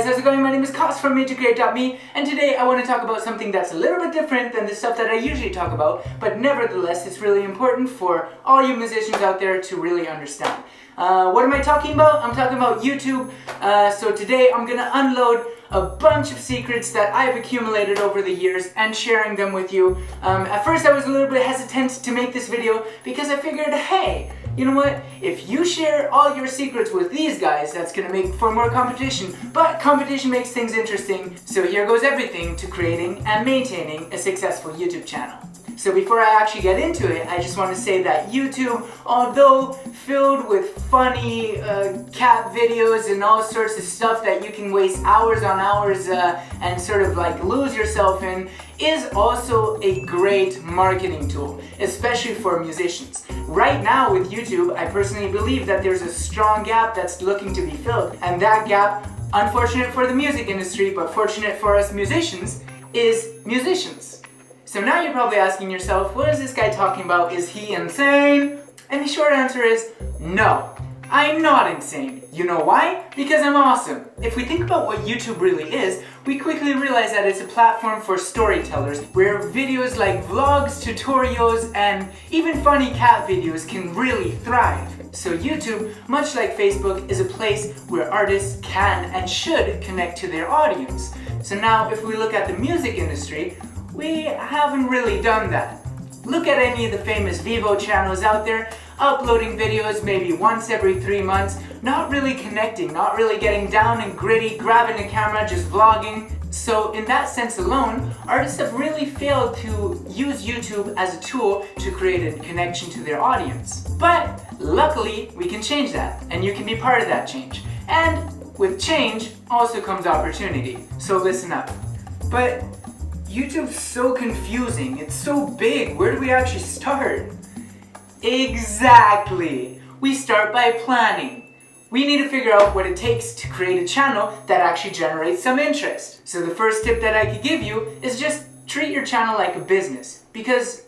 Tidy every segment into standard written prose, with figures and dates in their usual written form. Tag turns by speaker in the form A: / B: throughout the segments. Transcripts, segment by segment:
A: how's it going? My name is Kos from MajorCreate.me, and today I want to talk about something that's a little bit different than the stuff that I usually talk about, but nevertheless it's really important for all you musicians out there to really understand. What am I talking about? I'm talking about YouTube. So today I'm going to unload a bunch of secrets that I've accumulated over the years and sharing them with you. At first I was a little bit hesitant to make this video because I figured, hey, you know what? If you share all your secrets with these guys, that's going to make for more competition. But competition makes things interesting, so here goes everything to creating and maintaining a successful YouTube channel. So before I actually get into it, I just want to say that YouTube, although filled with funny cat videos and all sorts of stuff that you can waste hours on hours and sort of like lose yourself in, is also a great marketing tool, especially for musicians. Right now with YouTube, I personally believe that there's a strong gap that's looking to be filled, and that gap, unfortunate for the music industry, but fortunate for us musicians, is musicians. So now you're probably asking yourself, what is this guy talking about? Is he insane? And the short answer is no, I'm not insane. You know why? Because I'm awesome. If we think about what YouTube really is, we quickly realize that it's a platform for storytellers where videos like vlogs, tutorials, and even funny cat videos can really thrive. So YouTube, much like Facebook, is a place where artists can and should connect to their audience. So now if we look at the music industry, we haven't really done that. Look at any of the famous Vevo channels out there, uploading videos maybe once every 3 months, not really connecting, not really getting down and gritty, grabbing a camera, just vlogging. So in that sense alone, artists have really failed to use YouTube as a tool to create a connection to their audience. But luckily, we can change that, and you can be part of that change. And with change also comes opportunity. So listen up. But YouTube's so confusing, it's so big, where do we actually start? Exactly! We start by planning. We need to figure out what it takes to create a channel that actually generates some interest. So the first tip that I could give you is just treat your channel like a business, because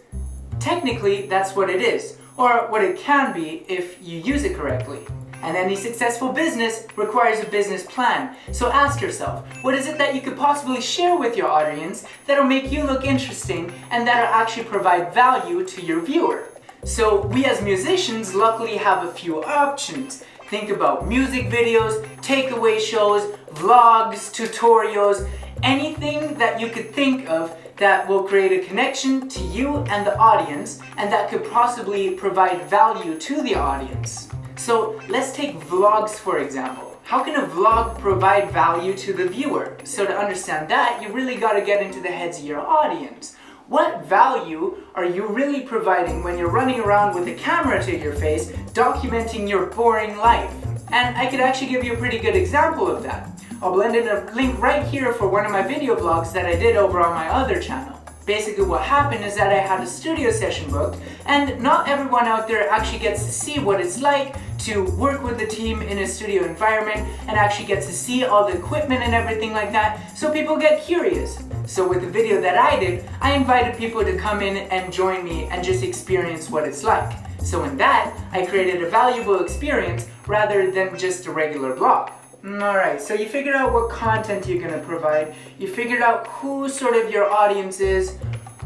A: technically that's what it is, or what it can be if you use it correctly. And any successful business requires a business plan. So ask yourself, what is it that you could possibly share with your audience that'll make you look interesting and that'll actually provide value to your viewer? So we as musicians luckily have a few options. Think about music videos, takeaway shows, vlogs, tutorials, anything that you could think of that will create a connection to you and the audience and that could possibly provide value to the audience. So let's take vlogs for example. How can a vlog provide value to the viewer? So to understand that, you really got to get into the heads of your audience. What value are you really providing when you're running around with a camera to your face, documenting your boring life? And I could actually give you a pretty good example of that. I'll blend in a link right here for one of my video vlogs that I did over on my other channel. Basically what happened is that I had a studio session booked, and not everyone out there actually gets to see what it's like to work with the team in a studio environment and actually gets to see all the equipment and everything like that, so people get curious. So with the video that I did, I invited people to come in and join me and just experience what it's like. So in that, I created a valuable experience rather than just a regular vlog. Alright, so you figured out what content you're going to provide, you figured out who sort of your audience is.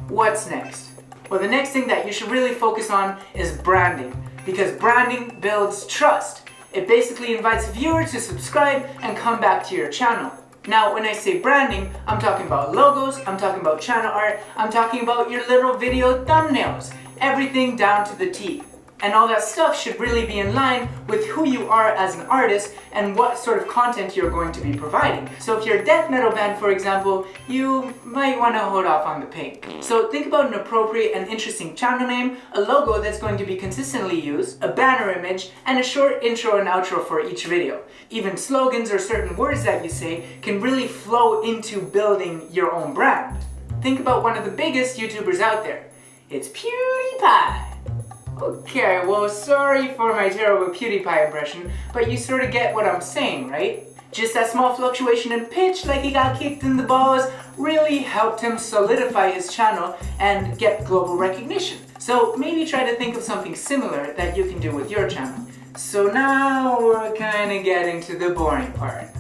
A: What's next? Well, the next thing that you should really focus on is branding, because branding builds trust. It basically invites viewers to subscribe and come back to your channel. Now, when I say branding, I'm talking about logos, I'm talking about channel art, I'm talking about your little video thumbnails, everything down to the T. And all that stuff should really be in line with who you are as an artist and what sort of content you're going to be providing. So if you're a death metal band, for example, you might want to hold off on the paint. So think about an appropriate and interesting channel name, a logo that's going to be consistently used, a banner image, and a short intro and outro for each video. Even slogans or certain words that you say can really flow into building your own brand. Think about one of the biggest YouTubers out there. It's PewDiePie. Okay, well, sorry for my terrible PewDiePie impression, but you sort of get what I'm saying, right? Just that small fluctuation in pitch, like he got kicked in the balls, really helped him solidify his channel and get global recognition. So maybe try to think of something similar that you can do with your channel. So now we're kind of getting to the boring part.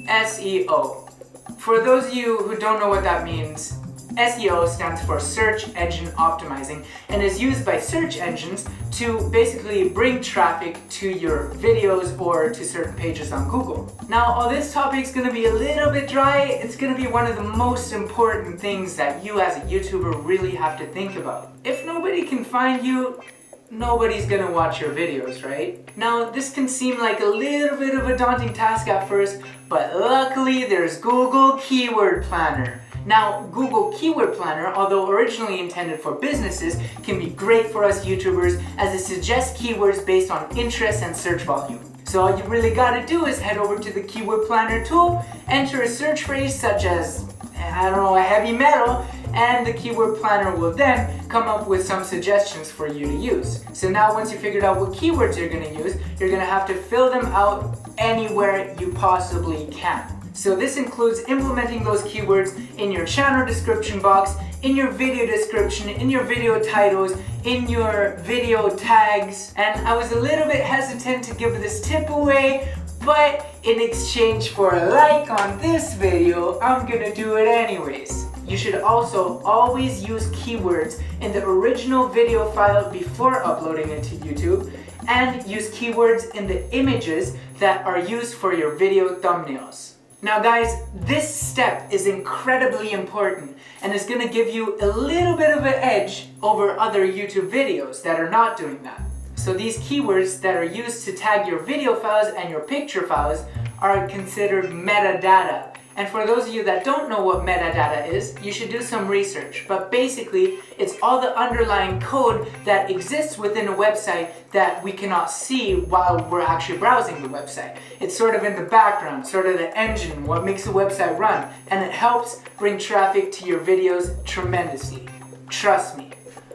A: SEO. For those of you who don't know what that means, SEO stands for Search Engine Optimizing and is used by search engines to basically bring traffic to your videos or to certain pages on Google. Now, all this topic is going to be a little bit dry. It's going to be one of the most important things that you as a YouTuber really have to think about. If nobody can find you, nobody's gonna watch your videos, right? Now, this can seem like a little bit of a daunting task at first, but luckily there's Google Keyword Planner. Now, Google Keyword Planner, although originally intended for businesses, can be great for us YouTubers as it suggests keywords based on interest and search volume. So all you really gotta do is head over to the Keyword Planner tool, enter a search phrase such as, I don't know, a heavy metal, and the Keyword Planner will then come up with some suggestions for you to use. So now once you figured out what keywords you're gonna use, you're gonna have to fill them out anywhere you possibly can. So this includes implementing those keywords in your channel description box, in your video description, in your video titles, in your video tags. And I was a little bit hesitant to give this tip away, but in exchange for a like on this video, I'm gonna do it anyways. You should also always use keywords in the original video file before uploading it to YouTube, and use keywords in the images that are used for your video thumbnails. Now guys, this step is incredibly important and is gonna give you a little bit of an edge over other YouTube videos that are not doing that. So these keywords that are used to tag your video files and your picture files are considered metadata. And for those of you that don't know what metadata is, you should do some research. But basically, it's all the underlying code that exists within a website that we cannot see while we're actually browsing the website. It's sort of in the background, sort of the engine, what makes the website run. And it helps bring traffic to your videos tremendously. Trust me.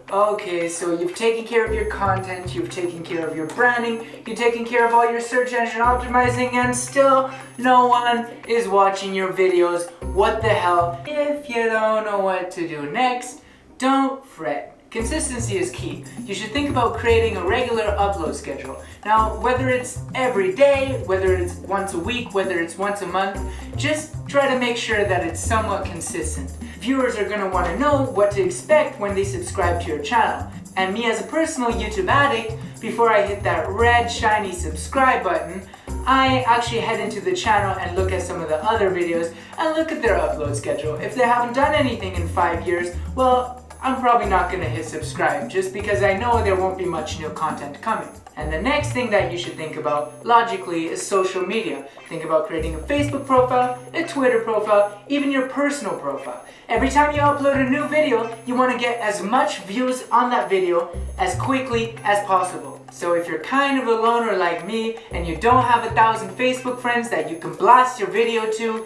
A: Okay, so you've taken care of your content, you've taken care of your branding, you've taken care of all your search engine optimizing, and still no one is watching your videos. What the hell? If you don't know what to do next, don't fret. Consistency is key. You should think about creating a regular upload schedule. Now, whether it's every day, whether it's once a week, whether it's once a month, just try to make sure that it's somewhat consistent. Viewers are going to want to know what to expect when they subscribe to your channel. And me as a personal YouTube addict, before I hit that red shiny subscribe button, I actually head into the channel and look at some of the other videos and look at their upload schedule. If they haven't done anything in 5 years, well, I'm probably not going to hit subscribe just because I know there won't be much new content coming. And the next thing that you should think about, logically, is social media. Think about creating a Facebook profile, a Twitter profile, even your personal profile. Every time you upload a new video, you want to get as much views on that video as quickly as possible. So if you're kind of a loner like me and you don't have 1,000 Facebook friends that you can blast your video to,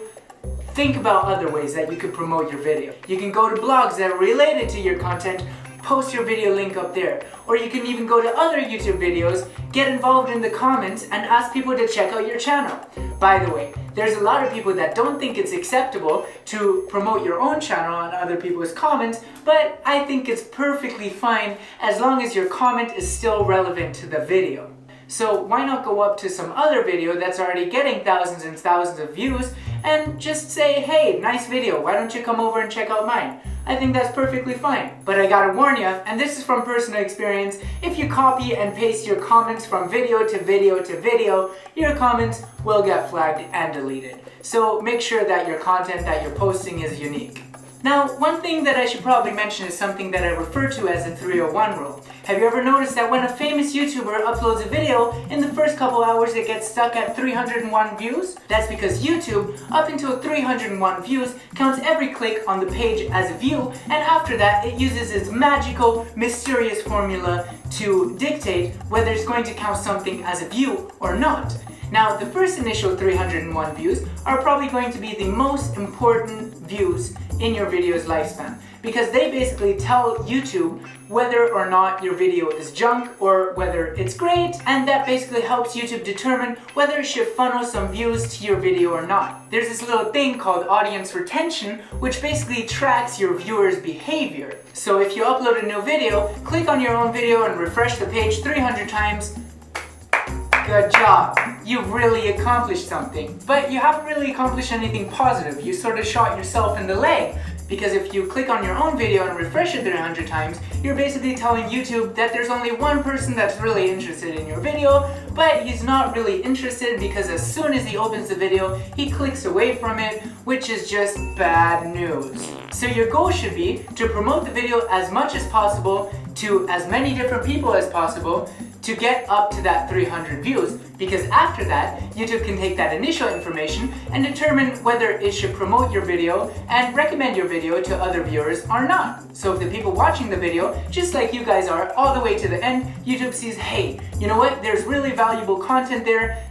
A: think about other ways that you can promote your video. You can go to blogs that are related to your content, post your video link up there. Or you can even go to other YouTube videos, get involved in the comments, and ask people to check out your channel. By the way, there's a lot of people that don't think it's acceptable to promote your own channel on other people's comments, but I think it's perfectly fine as long as your comment is still relevant to the video. So why not go up to some other video that's already getting thousands and thousands of views and just say, hey, nice video, why don't you come over and check out mine? I think that's perfectly fine. But I gotta warn you, and this is from personal experience, if you copy and paste your comments from video to video to video, your comments will get flagged and deleted. So make sure that your content that you're posting is unique. Now, one thing that I should probably mention is something that I refer to as the 301 rule. Have you ever noticed that when a famous YouTuber uploads a video, in the first couple hours it gets stuck at 301 views? That's because YouTube, up until 301 views, counts every click on the page as a view, and after that it uses its magical, mysterious formula to dictate whether it's going to count something as a view or not. Now, the first initial 301 views are probably going to be the most important views in your video's lifespan, because they basically tell YouTube whether or not your video is junk or whether it's great, and that basically helps YouTube determine whether it should funnel some views to your video or not. There's this little thing called audience retention, which basically tracks your viewers' behavior. So if you upload a new video, click on your own video and refresh the page 300 times, Good job! You've really accomplished something. But you haven't really accomplished anything positive. You sort of shot yourself in the leg. Because if you click on your own video and refresh it 300 times, you're basically telling YouTube that there's only one person that's really interested in your video, but he's not really interested because as soon as he opens the video, he clicks away from it, which is just bad news. So your goal should be to promote the video as much as possible to as many different people as possible to get up to that 300 views, because after that, YouTube can take that initial information and determine whether it should promote your video and recommend your video to other viewers or not. So if the people watching the video, just like you guys are, all the way to the end, YouTube sees, hey, you know what, there's really valuable content there,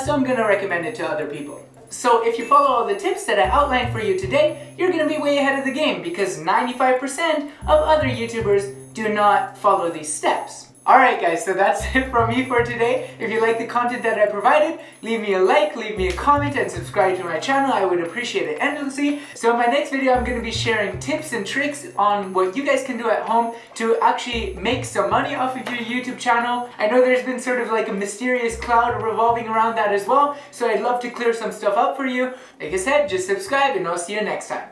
A: so I'm gonna recommend it to other people. So if you follow all the tips that I outlined for you today, you're gonna be way ahead of the game, because 95% of other YouTubers do not follow these steps. Alright guys, so that's it from me for today. If you like the content that I provided, leave me a like, leave me a comment, and subscribe to my channel. I would appreciate it endlessly. So in my next video, I'm going to be sharing tips and tricks on what you guys can do at home to actually make some money off of your YouTube channel. I know there's been sort of like a mysterious cloud revolving around that as well, so I'd love to clear some stuff up for you. Like I said, just subscribe and I'll see you next time.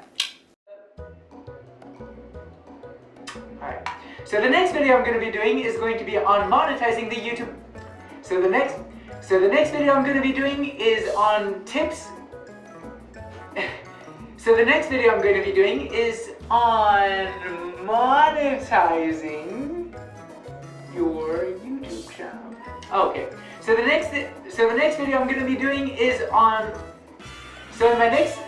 A: Alright. So the next video I'm going to be doing is going to be on monetizing the YouTube. So the next video I'm going to be doing is on tips. So the next video I'm going to be doing is on monetizing your YouTube channel. Okay. So the next video I'm going to be doing is on. So in my next.